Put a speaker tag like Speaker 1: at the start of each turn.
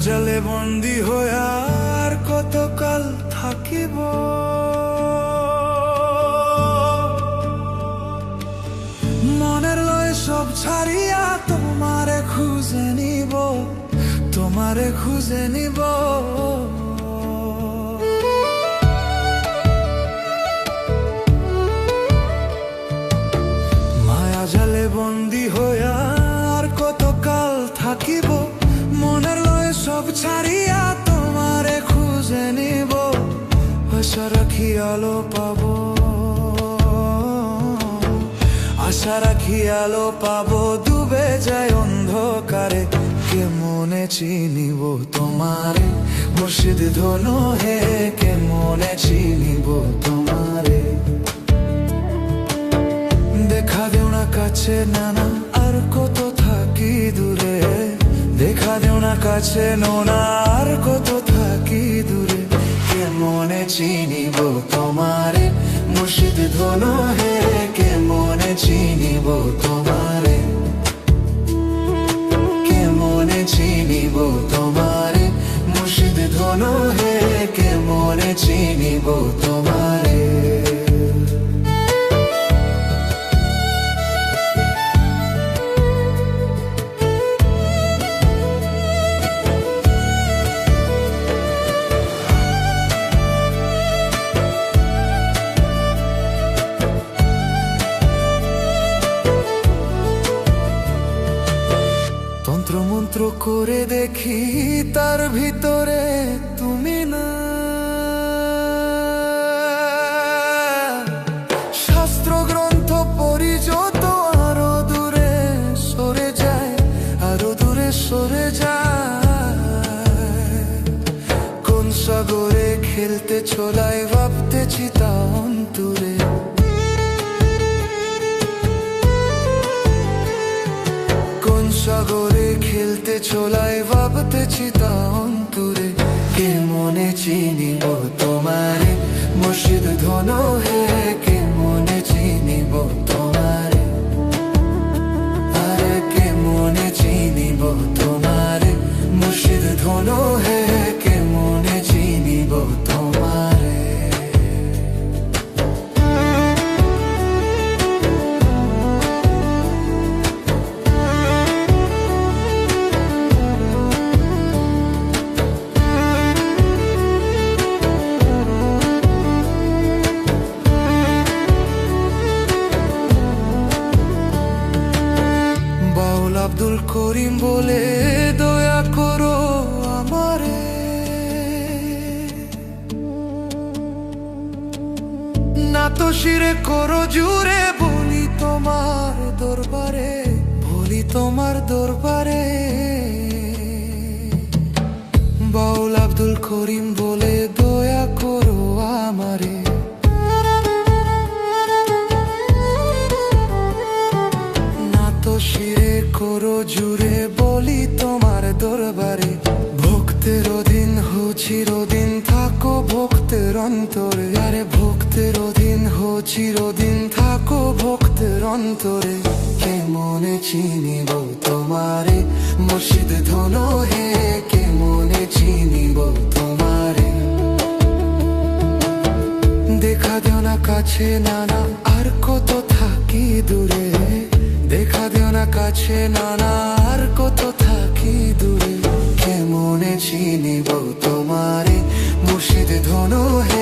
Speaker 1: জালে বন্দী হয়ে আর কতকাল থাকিব। মনের লয় সব ছাড়িয়া তোমারে খুঁজে নিব, তোমারে খুঁজে নিব। মায়া জালে বন্দী হইয়া আর কতকাল থাকিব। মনের লয় সব ছাড়িয়া তোমারে খুঁজে নিব। আশা রাখি আলো পাবো, আশা রাখি আলো পাবো। ডুবে যায় অন্ধকারে, কেমনে চিনিব তোমারে। মুর্শিদ ধনু হে, কেমনে চিনিব তোমারে। দেখা দেও না কাছে নানা, আর কত থাকি দূরে। দেখা দেও না কাছে নোনা, আর কত থাকি দূরে। কেমনে চিনিব তোমারে। মুর্শিদ ধনু হে, কেমনে চিনিব তোমারে। কেমনে চিনিব তোমারে। মুর্শিদ ধনু হে, কেমনে চিনিব তোমারে। মন্ত্র করে দেখি তার ভিতরে তুমি না। শাস্ত্র গ্রন্থ পড়ি যত আরো দূরে সরে যায়, আরো দূরে সরে যায়। কোন সাগরে খেলতে ছোলাই ভাবতেছি তা অন্তরে। সাগরে খেলতে ছোলাই ভাবতেছি তা অন্তরে। কেমনে চিনিব তোমারে। মুর্শিদ ধনু হে, কেমনে চিনিব তোমারে। আরে কেমনে চিনিব তোমারে। মুর্শিদ ধনু হে, কেমনে চিনিব তোমারে। আব্দুল করিম বলে দয়া করো আমারে। না তো শিরে করো জুড়ে, বলি তোমার দরবারে, বলি তোমার দরবারে। বাউল আব্দুল করিম বলে দয়া করো আমারে। শিরে করো জুড়ে, বলি তোমার দরবারে। ভক্তের অধীন হো চিরদিন, থাকো ভক্তের অন্তরে। আরে ভক্তের অধীন হো চিরদিন, থাকো ভক্তের অন্তরে। কেমনে চিনিব তোমারে। মুর্শিদ ধনু হে, কেমনে চিনিব তোমারে। দেখা দেও না কাছে নানা, আর কত থাকি দূরে। দেখা দেও না কাছে নানা, আর কত থাকি দূরে। কেমনে চিনিব তোমারে। মুর্শিদ ধনু হে,